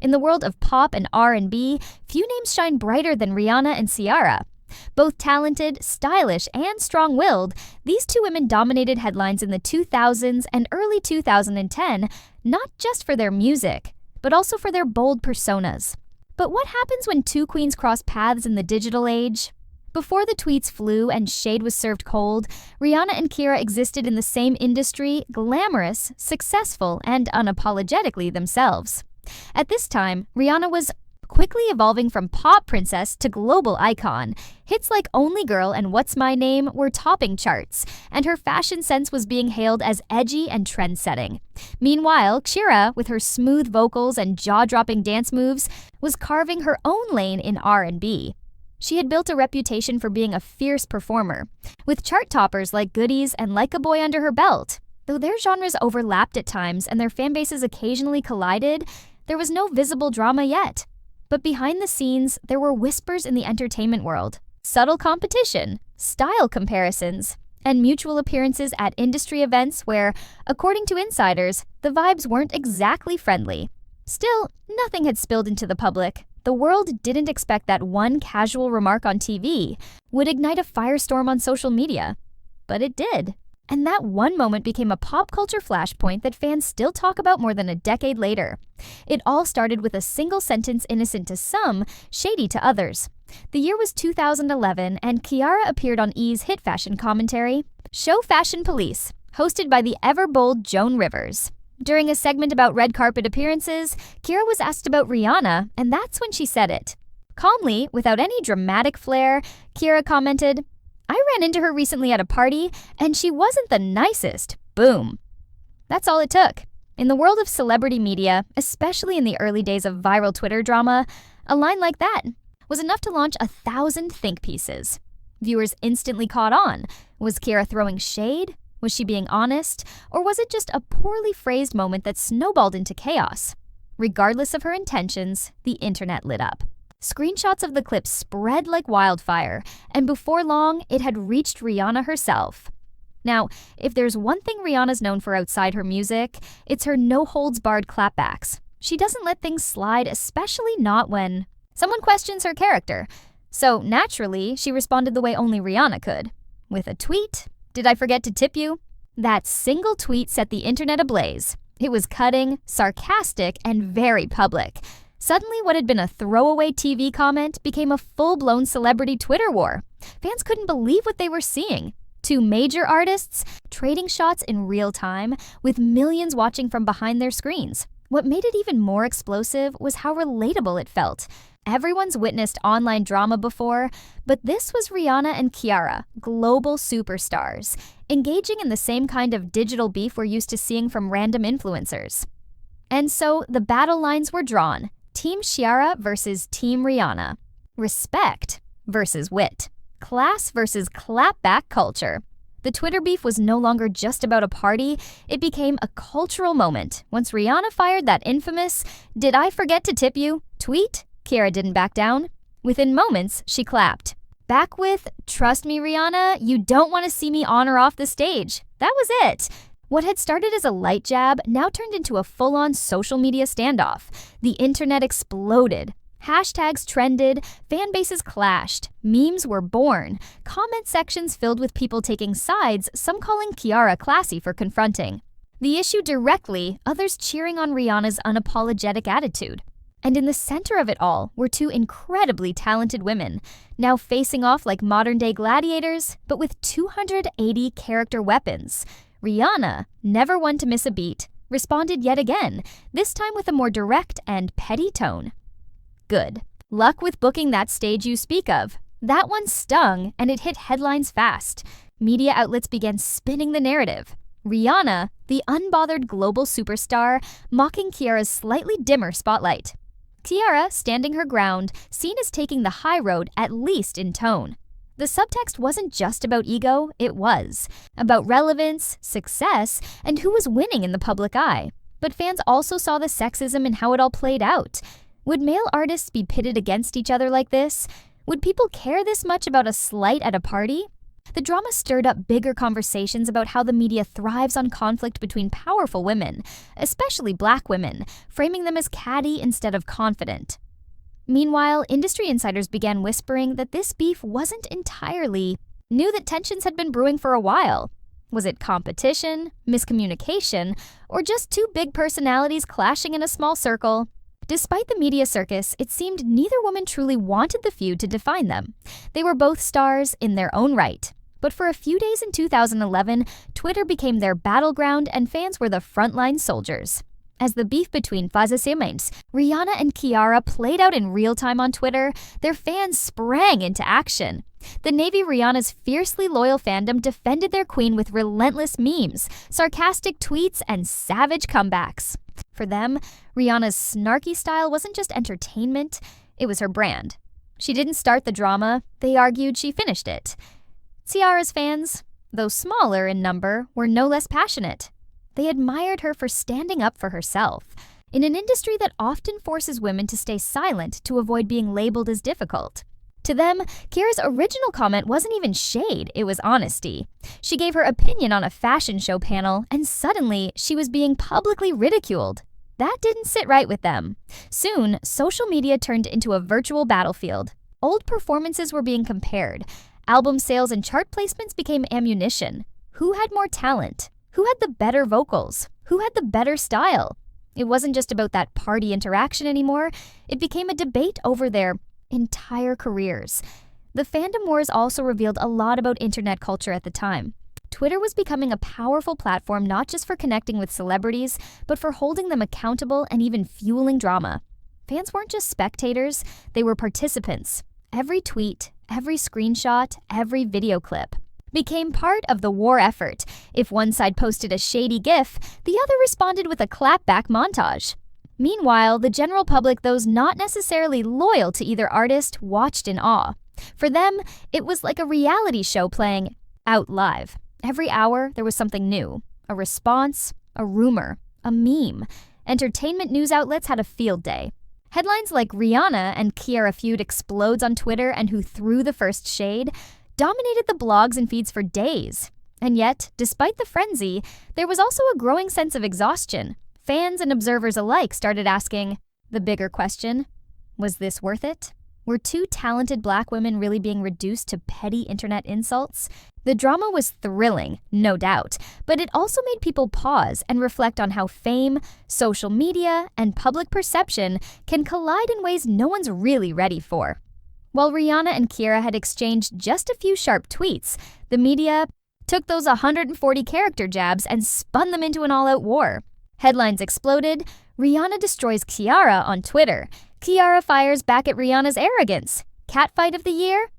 In the world of pop and R&B, few names shine brighter than Rihanna and Ciara. Both talented, stylish, and strong-willed, these two women dominated headlines in the 2000s and early 2010, not just for their music, but also for their bold personas. But what happens when two queens cross paths in the digital age? Before the tweets flew and shade was served cold, Rihanna and Ciara existed in the same industry, glamorous, successful, and unapologetically themselves. At this time, Rihanna was quickly evolving from pop princess to global icon. Hits like Only Girl and What's My Name were topping charts, and her fashion sense was being hailed as edgy and trend-setting. Meanwhile, Ciara, with her smooth vocals and jaw-dropping dance moves, was carving her own lane in R&B. She had built a reputation for being a fierce performer, with chart toppers like Goodies and Like a Boy under her belt. Though their genres overlapped at times and their fanbases occasionally collided, there was no visible drama yet. But behind the scenes, there were whispers in the entertainment world, subtle competition, style comparisons, and mutual appearances at industry events where, according to insiders, the vibes weren't exactly friendly. Still, nothing had spilled into the public. The world didn't expect that one casual remark on TV would ignite a firestorm on social media. But it did. And that one moment became a pop culture flashpoint that fans still talk about more than a decade later. It all started with a single sentence innocent to some, shady to others. The year was 2011, and Ciara appeared on E's hit fashion commentary, Show Fashion Police, hosted by the ever-bold Joan Rivers. During a segment about red carpet appearances, Ciara was asked about Rihanna, and that's when she said it. Calmly, without any dramatic flair, Ciara commented, "I ran into her recently at a party, and she wasn't the nicest. Boom." That's all it took. In the world of celebrity media, especially in the early days of viral Twitter drama, a line like that was enough to launch 1,000 think pieces. Viewers instantly caught on. Was Ciara throwing shade? Was she being honest? Or was it just a poorly phrased moment that snowballed into chaos? Regardless of her intentions, the internet lit up. Screenshots of the clip spread like wildfire, and before long, it had reached Rihanna herself. Now, if there's one thing Rihanna's known for outside her music, it's her no-holds-barred clapbacks. She doesn't let things slide, especially not when someone questions her character. So, naturally, she responded the way only Rihanna could. With a tweet. Did I forget to tip you? That single tweet set the internet ablaze. It was cutting, sarcastic, and very public. Suddenly, what had been a throwaway TV comment became a full-blown celebrity Twitter war. Fans couldn't believe what they were seeing. Two major artists trading shots in real time, with millions watching from behind their screens. What made it even more explosive was how relatable it felt. Everyone's witnessed online drama before, but this was Rihanna and Ciara, global superstars, engaging in the same kind of digital beef we're used to seeing from random influencers. And so the battle lines were drawn. Team Ciara versus Team Rihanna. Respect versus wit. Class versus clapback culture. The Twitter beef was no longer just about a party, it became a cultural moment. Once Rihanna fired that infamous, "Did I forget to tip you?" tweet, Ciara didn't back down. Within moments, she clapped. Back with, "Trust me, Rihanna, you don't want to see me on or off the stage." That was it. What had started as a light jab now turned into a full-on social media standoff. The internet exploded. Hashtags trended, fan bases clashed, memes were born, comment sections filled with people taking sides, some calling Ciara classy for confronting the issue directly, others cheering on Rihanna's unapologetic attitude. And in the center of it all were two incredibly talented women, now facing off like modern-day gladiators, but with 280 character weapons. Rihanna, never one to miss a beat, responded yet again, this time with a more direct and petty tone. Good. Luck with booking that stage you speak of. That one stung, and it hit headlines fast. Media outlets began spinning the narrative. Rihanna, the unbothered global superstar, mocking Ciara's slightly dimmer spotlight. Ciara, standing her ground, seen as taking the high road, at least in tone. The subtext wasn't just about ego, it was about relevance, success, and who was winning in the public eye. But fans also saw the sexism in how it all played out. Would male artists be pitted against each other like this? Would people care this much about a slight at a party? The drama stirred up bigger conversations about how the media thrives on conflict between powerful women, especially Black women, framing them as catty instead of confident. Meanwhile, industry insiders began whispering that this beef wasn't entirely new, that tensions had been brewing for a while. Was it competition, miscommunication, or just two big personalities clashing in a small circle? Despite the media circus, it seemed neither woman truly wanted the feud to define them. They were both stars in their own right. But for a few days in 2011, Twitter became their battleground and fans were the frontline soldiers. As the beef between Rihanna and Ciara played out in real time on Twitter, their fans sprang into action. The Navy Rihanna's fiercely loyal fandom defended their queen with relentless memes, sarcastic tweets, and savage comebacks. For them, Rihanna's snarky style wasn't just entertainment, it was her brand. She didn't start the drama, they argued she finished it. Ciara's fans, though smaller in number, were no less passionate. They admired her for standing up for herself, in an industry that often forces women to stay silent to avoid being labeled as difficult. To them, Ciara's original comment wasn't even shade, it was honesty. She gave her opinion on a fashion show panel, and suddenly she was being publicly ridiculed. That didn't sit right with them. Soon, social media turned into a virtual battlefield. Old performances were being compared. Album sales and chart placements became ammunition. Who had more talent? Who had the better vocals? Who had the better style? It wasn't just about that party interaction anymore. It became a debate over their entire careers. The fandom wars also revealed a lot about internet culture at the time. Twitter was becoming a powerful platform not just for connecting with celebrities, but for holding them accountable and even fueling drama. Fans weren't just spectators, they were participants. Every tweet, every screenshot, every video clip became part of the war effort. If one side posted a shady gif, the other responded with a clapback montage. Meanwhile, the general public, those not necessarily loyal to either artist, watched in awe. For them, it was like a reality show playing out live. Every hour, there was something new. A response, a rumor, a meme. Entertainment news outlets had a field day. Headlines like Rihanna and Ciara feud explodes on Twitter and who threw the first shade dominated the blogs and feeds for days. And yet, despite the frenzy, there was also a growing sense of exhaustion. Fans and observers alike started asking the bigger question, was this worth it? Were two talented Black women really being reduced to petty internet insults? The drama was thrilling, no doubt, but it also made people pause and reflect on how fame, social media, and public perception can collide in ways no one's really ready for. While Rihanna and Ciara had exchanged just a few sharp tweets, the media took those 140-character jabs and spun them into an all-out war. Headlines exploded. Rihanna destroys Ciara on Twitter. Ciara fires back at Rihanna's arrogance. Catfight of the year?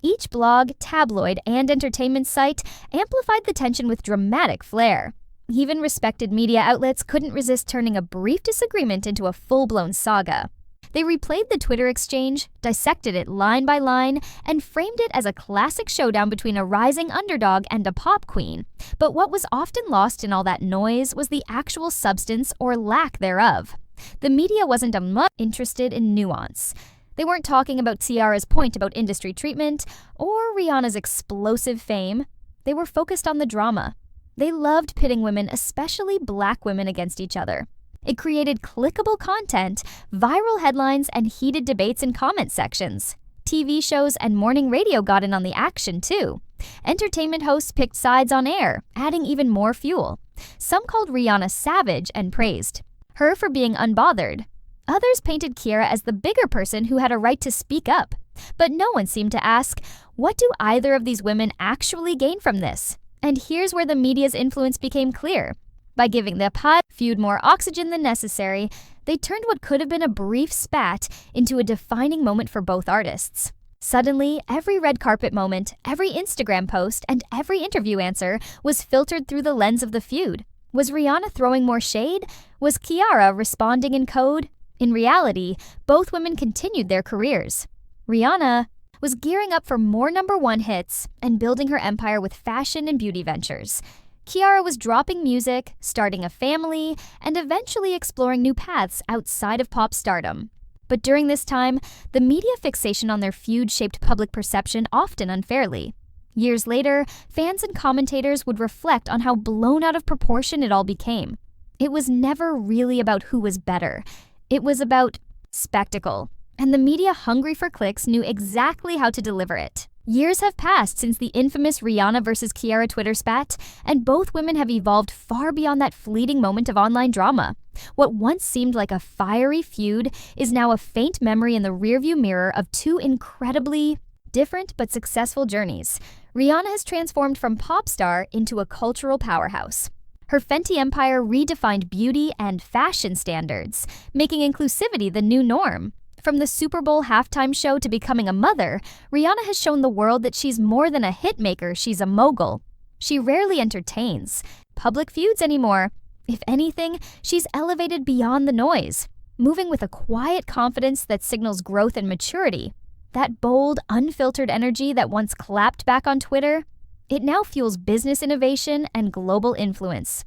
Each blog, tabloid, and entertainment site amplified the tension with dramatic flair. Even respected media outlets couldn't resist turning a brief disagreement into a full-blown saga. They replayed the Twitter exchange, dissected it line by line, and framed it as a classic showdown between a rising underdog and a pop queen. But what was often lost in all that noise was the actual substance or lack thereof. The media wasn't much interested in nuance. They weren't talking about Ciara's point about industry treatment or Rihanna's explosive fame. They were focused on the drama. They loved pitting women, especially Black women, against each other. It created clickable content, viral headlines, and heated debates in comment sections. TV shows and morning radio got in on the action, too. Entertainment hosts picked sides on air, adding even more fuel. Some called Rihanna savage and praised her for being unbothered. Others painted Ciara as the bigger person who had a right to speak up. But no one seemed to ask, what do either of these women actually gain from this? And here's where the media's influence became clear. By giving the feud more oxygen than necessary, they turned what could have been a brief spat into a defining moment for both artists. Suddenly, every red carpet moment, every Instagram post, and every interview answer was filtered through the lens of the feud. Was Rihanna throwing more shade? Was Ciara responding in code? In reality, both women continued their careers. Rihanna was gearing up for more #1 hits and building her empire with fashion and beauty ventures. Ciara was dropping music, starting a family, and eventually exploring new paths outside of pop stardom. But during this time, the media fixation on their feud shaped public perception often unfairly. Years later, fans and commentators would reflect on how blown out of proportion it all became. It was never really about who was better. It was about spectacle. And the media hungry for clicks knew exactly how to deliver it. Years have passed since the infamous Rihanna versus Ciara Twitter spat, and both women have evolved far beyond that fleeting moment of online drama. What once seemed like a fiery feud is now a faint memory in the rearview mirror of two incredibly different but successful journeys. Rihanna has transformed from pop star into a cultural powerhouse. Her Fenty empire redefined beauty and fashion standards, making inclusivity the new norm. From the Super Bowl halftime show to becoming a mother, Rihanna has shown the world that she's more than a hitmaker, she's a mogul. She rarely entertains public feuds anymore. If anything, she's elevated beyond the noise, moving with a quiet confidence that signals growth and maturity. That bold, unfiltered energy that once clapped back on Twitter, it now fuels business innovation and global influence.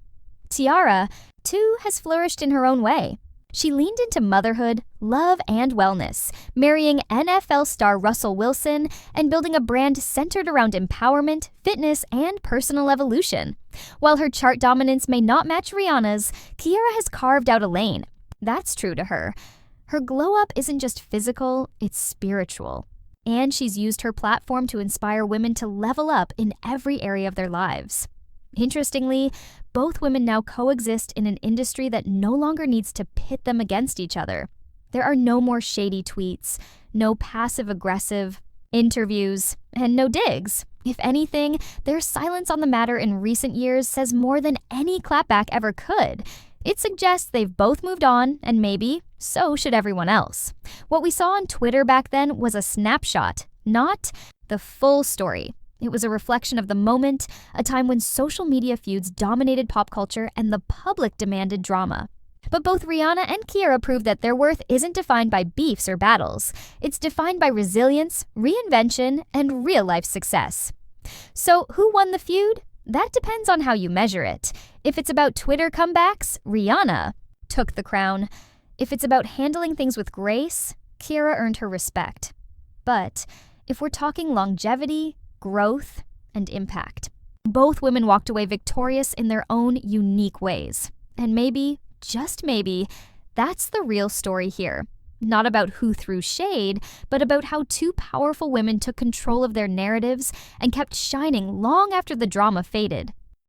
Ciara, too, has flourished in her own way. She leaned into motherhood, love, and wellness, marrying NFL star Russell Wilson and building a brand centered around empowerment, fitness, and personal evolution. While her chart dominance may not match Rihanna's, Ciara has carved out a lane. That's true to her. Her glow-up isn't just physical, it's spiritual. And she's used her platform to inspire women to level up in every area of their lives. Interestingly, both women now coexist in an industry that no longer needs to pit them against each other. There are no more shady tweets, no passive-aggressive interviews, and no digs. If anything, their silence on the matter in recent years says more than any clapback ever could. It suggests they've both moved on, and maybe so should everyone else. What we saw on Twitter back then was a snapshot, not the full story. It was a reflection of the moment, a time when social media feuds dominated pop culture and the public demanded drama. But both Rihanna and Ciara proved that their worth isn't defined by beefs or battles. It's defined by resilience, reinvention, and real-life success. So who won the feud? That depends on how you measure it. If it's about Twitter comebacks, Rihanna took the crown. If it's about handling things with grace, Ciara earned her respect. But if we're talking longevity, growth, and impact, both women walked away victorious in their own unique ways. And maybe, just maybe, that's the real story here. Not about who threw shade, but about how two powerful women took control of their narratives and kept shining long after the drama faded.